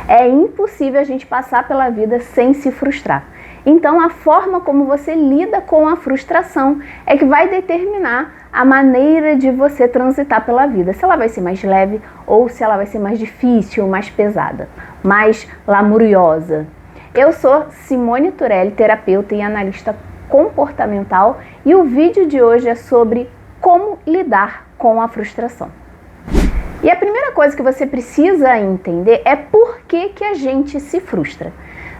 É impossível a gente passar pela vida sem se frustrar. Então, a forma como você lida com a frustração é que vai determinar a maneira de você transitar pela vida. Se ela vai ser mais leve ou se ela vai ser mais difícil, mais pesada, mais lamuriosa. Eu sou Simone Turelli, terapeuta e analista comportamental, e o vídeo de hoje é sobre como lidar com a frustração. E a primeira coisa que você precisa entender é por que a gente se frustra.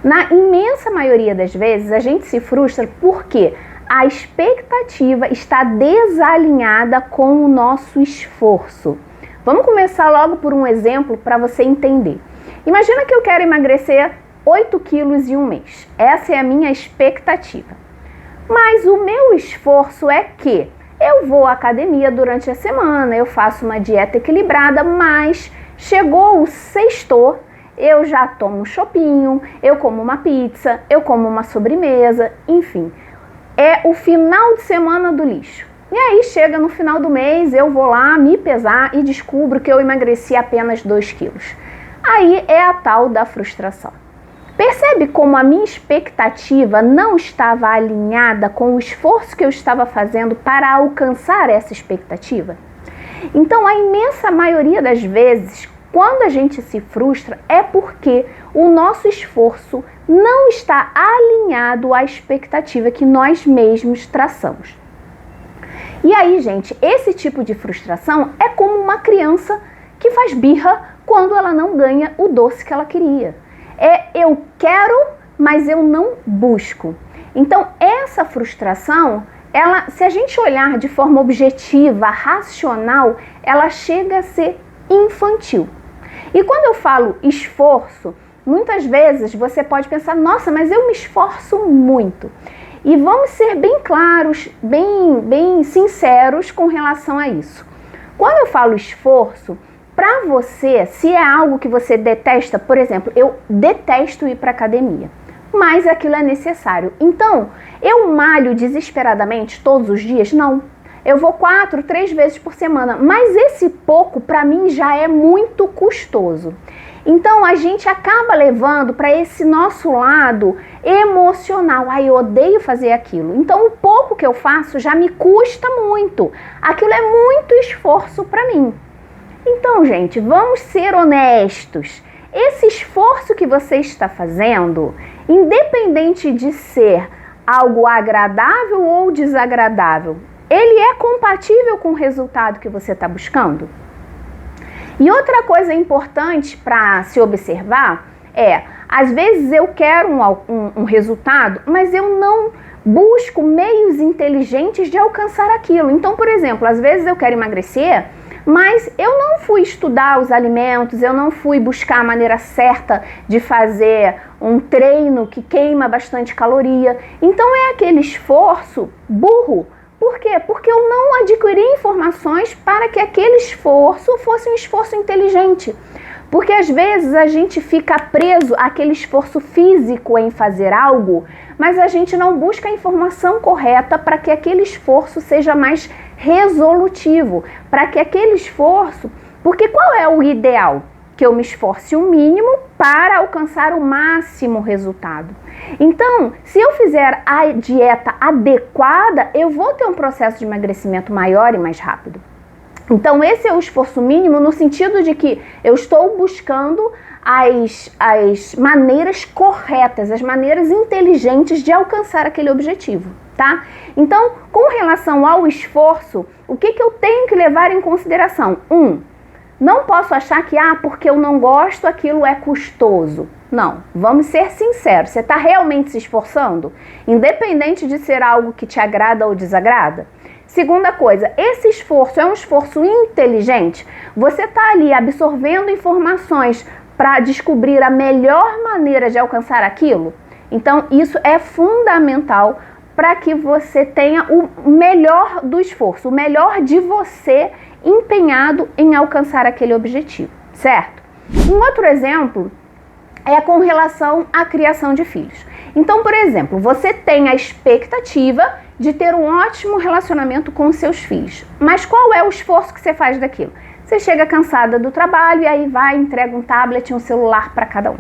Na imensa maioria das vezes, a gente se frustra porque a expectativa está desalinhada com o nosso esforço. Vamos começar logo por um exemplo para você entender. Imagina que eu quero emagrecer 8 quilos em um mês. Essa é a minha expectativa. Mas o meu esforço é que eu vou à academia durante a semana, eu faço uma dieta equilibrada, mas chegou o sexto, eu já tomo um chopinho, eu como uma pizza, eu como uma sobremesa, enfim. É o final de semana do lixo. E aí chega no final do mês, eu vou lá me pesar e descubro que eu emagreci apenas 2 quilos. Aí é a tal da frustração. Percebe como a minha expectativa não estava alinhada com o esforço que eu estava fazendo para alcançar essa expectativa? Então, a imensa maioria das vezes, quando a gente se frustra, é porque o nosso esforço não está alinhado à expectativa que nós mesmos traçamos. E aí, gente, esse tipo de frustração é como uma criança que faz birra quando ela não ganha o doce que ela queria. Eu quero, mas eu não busco. Então, essa frustração, se a gente olhar de forma objetiva, racional, ela chega a ser infantil. E quando eu falo esforço, muitas vezes você pode pensar, nossa, mas eu me esforço muito. E vamos ser bem claros, bem sinceros com relação a isso. Quando eu falo esforço, para você, se é algo que você detesta, por exemplo, eu detesto ir para academia, mas aquilo é necessário. Então, eu malho desesperadamente todos os dias? Não. Eu vou 4, 3 vezes por semana, mas esse pouco para mim já é muito custoso. Então, a gente acaba levando para esse nosso lado emocional. Ai, eu odeio fazer aquilo. Então, o pouco que eu faço já me custa muito. Aquilo é muito esforço para mim. Então, gente, vamos ser honestos. Esse esforço que você está fazendo, independente de ser algo agradável ou desagradável, ele é compatível com o resultado que você está buscando? E outra coisa importante para se observar é, às vezes eu quero um resultado, mas eu não busco meios inteligentes de alcançar aquilo. Então, por exemplo, às vezes eu quero emagrecer, mas eu não fui estudar os alimentos, eu não fui buscar a maneira certa de fazer um treino que queima bastante caloria. Então é aquele esforço burro. Por quê? Porque eu não adquiri informações para que aquele esforço fosse um esforço inteligente. Porque às vezes a gente fica preso àquele esforço físico em fazer algo, mas a gente não busca a informação correta para que aquele esforço seja mais resolutivo, para que aquele esforço... Porque qual é o ideal? Que eu me esforce o mínimo para alcançar o máximo resultado. Então, se eu fizer a dieta adequada, eu vou ter um processo de emagrecimento maior e mais rápido. Então, esse é o esforço mínimo no sentido de que eu estou buscando as maneiras corretas, as maneiras inteligentes de alcançar aquele objetivo, tá? Então, com relação ao esforço, o que eu tenho que levar em consideração? Não posso achar que, porque eu não gosto, aquilo é custoso. Não, vamos ser sinceros, você está realmente se esforçando? Independente de ser algo que te agrada ou desagrada? Segunda coisa, esse esforço é um esforço inteligente? Você está ali absorvendo informações para descobrir a melhor maneira de alcançar aquilo? Então, isso é fundamental para que você tenha o melhor do esforço, o melhor de você empenhado em alcançar aquele objetivo, certo? Um outro exemplo é com relação à criação de filhos. Então, por exemplo, você tem a expectativa de ter um ótimo relacionamento com os seus filhos, mas qual é o esforço que você faz daquilo? Você chega cansada do trabalho e aí vai, entrega um tablet e um celular para cada um.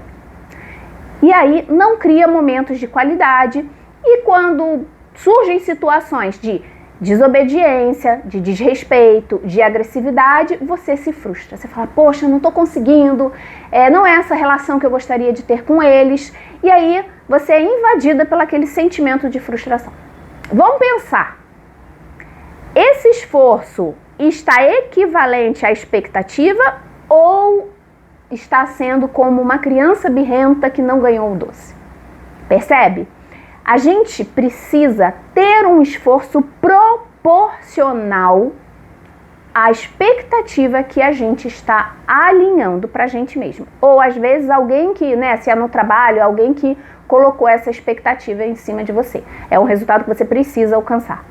E aí não cria momentos de qualidade, e quando surgem situações de desobediência, de desrespeito, de agressividade, você se frustra. Você fala, poxa, não estou conseguindo, não é essa relação que eu gostaria de ter com eles. E aí você é invadida pelo aquele sentimento de frustração. Vamos pensar. Esse esforço está equivalente à expectativa ou está sendo como uma criança birrenta que não ganhou o doce? Percebe? A gente precisa ter um esforço proporcional à expectativa que a gente está alinhando para a gente mesmo. Ou às vezes alguém que, se é no trabalho, alguém que colocou essa expectativa em cima de você. É um resultado que você precisa alcançar.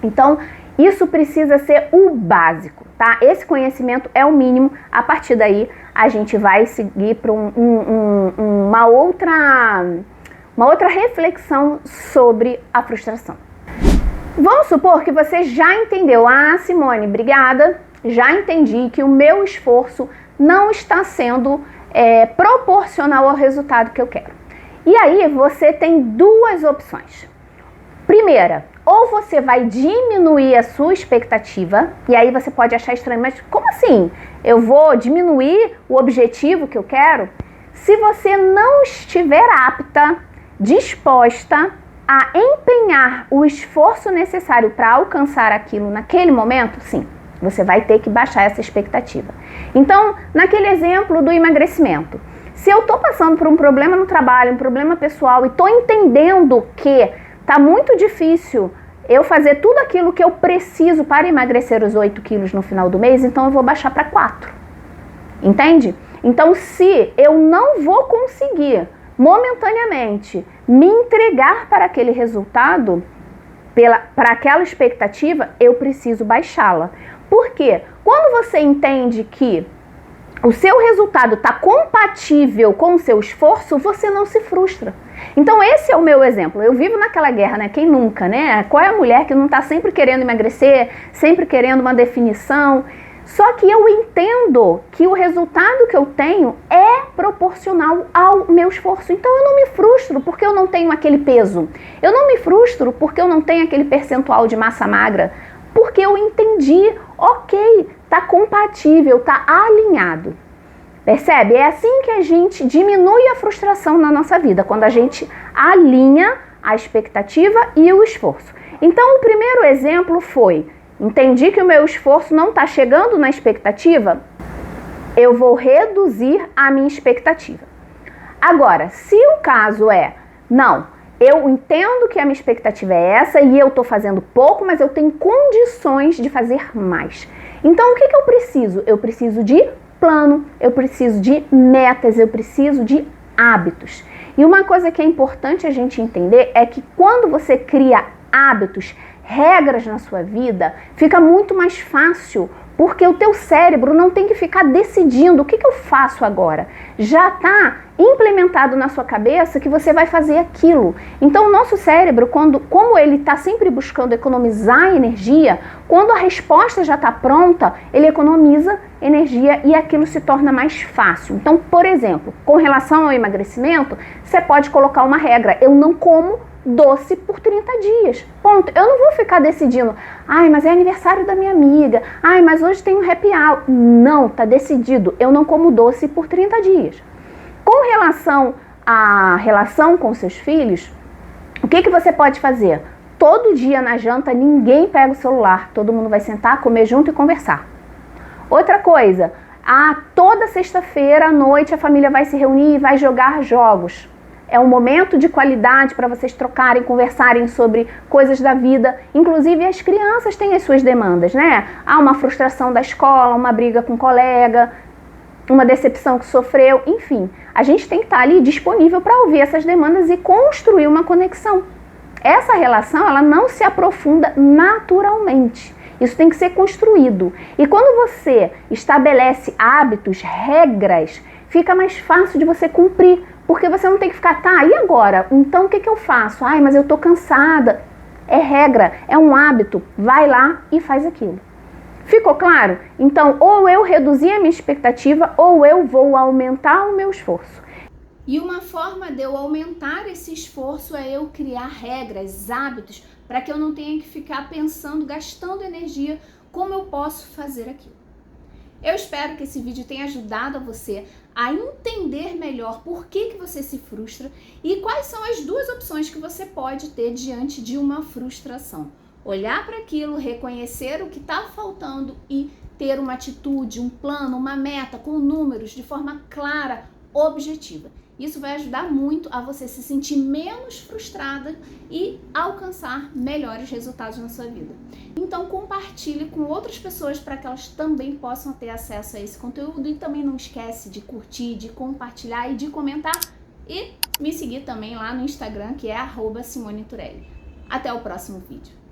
Então, isso precisa ser o básico, tá? Esse conhecimento é o mínimo. A partir daí, a gente vai seguir para uma outra reflexão sobre a frustração. Vamos supor que você já entendeu. Ah, Simone, obrigada. Já entendi que o meu esforço não está sendo proporcional ao resultado que eu quero. E aí você tem duas opções. Primeira, ou você vai diminuir a sua expectativa, e aí você pode achar estranho, mas como assim? Eu vou diminuir o objetivo que eu quero? Se você não estiver apta, disposta a empenhar o esforço necessário para alcançar aquilo naquele momento, sim, você vai ter que baixar essa expectativa. Então, naquele exemplo do emagrecimento, se eu estou passando por um problema no trabalho, um problema pessoal, e estou entendendo que está muito difícil eu fazer tudo aquilo que eu preciso para emagrecer os 8 quilos no final do mês, então eu vou baixar para 4. Entende? Então, se eu não vou conseguir momentaneamente me entregar para aquele resultado, para aquela expectativa, eu preciso baixá-la. Por quê? Quando você entende que o seu resultado está compatível com o seu esforço, você não se frustra. Então esse é o meu exemplo. Eu vivo naquela guerra, né? Quem nunca, né? Qual é a mulher que não está sempre querendo emagrecer, sempre querendo uma definição? Só que eu entendo que o resultado que eu tenho é proporcional ao meu esforço. Então eu não me frustro porque eu não tenho aquele peso. Eu não me frustro porque eu não tenho aquele percentual de massa magra. Porque eu entendi, ok, tá compatível, tá alinhado. Percebe? É assim que a gente diminui a frustração na nossa vida, quando a gente alinha a expectativa e o esforço. Então o primeiro exemplo foi, entendi que o meu esforço não está chegando na expectativa, eu vou reduzir a minha expectativa. Agora, se o caso é, não, eu entendo que a minha expectativa é essa e eu estou fazendo pouco, mas eu tenho condições de fazer mais. Então, o que eu preciso? Eu preciso de plano, eu preciso de metas, eu preciso de hábitos. E uma coisa que é importante a gente entender é que quando você cria hábitos, regras na sua vida, fica muito mais fácil, porque o teu cérebro não tem que ficar decidindo o que eu faço agora. Já está implementado na sua cabeça que você vai fazer aquilo. Então o nosso cérebro, como ele está sempre buscando economizar energia, quando a resposta já está pronta, ele economiza energia e aquilo se torna mais fácil. Então, por exemplo, com relação ao emagrecimento, você pode colocar uma regra: eu não como doce por 30 dias. Ponto. Eu não vou ficar decidindo, ai, mas é aniversário da minha amiga, ai, mas hoje tem um happy hour. Não, tá decidido. Eu não como doce por 30 dias. Com relação à relação com seus filhos, o que você pode fazer? Todo dia na janta, ninguém pega o celular. Todo mundo vai sentar, comer junto e conversar. Outra coisa, toda sexta-feira à noite a família vai se reunir e vai jogar jogos. É um momento de qualidade para vocês trocarem, conversarem sobre coisas da vida. Inclusive as crianças têm as suas demandas, né? Há uma frustração da escola, uma briga com um colega, uma decepção que sofreu, enfim. A gente tem que estar ali disponível para ouvir essas demandas e construir uma conexão. Essa relação, ela não se aprofunda naturalmente. Isso tem que ser construído. E quando você estabelece hábitos, regras, fica mais fácil de você cumprir. Porque você não tem que ficar, e agora? Então o que eu faço? Ai, mas eu tô cansada. É regra, é um hábito. Vai lá e faz aquilo. Ficou claro? Então, ou eu reduzir a minha expectativa, ou eu vou aumentar o meu esforço. E uma forma de eu aumentar esse esforço é eu criar regras, hábitos, para que eu não tenha que ficar pensando, gastando energia, como eu posso fazer aquilo. Eu espero que esse vídeo tenha ajudado a você a entender melhor por que você se frustra e quais são as duas opções que você pode ter diante de uma frustração. Olhar para aquilo, reconhecer o que está faltando e ter uma atitude, um plano, uma meta com números de forma clara, objetiva. Isso vai ajudar muito a você se sentir menos frustrada e alcançar melhores resultados na sua vida. Então compartilhe com outras pessoas para que elas também possam ter acesso a esse conteúdo e também não esquece de curtir, de compartilhar e de comentar e me seguir também lá no Instagram, que é @SimoneTurelli. Até o próximo vídeo.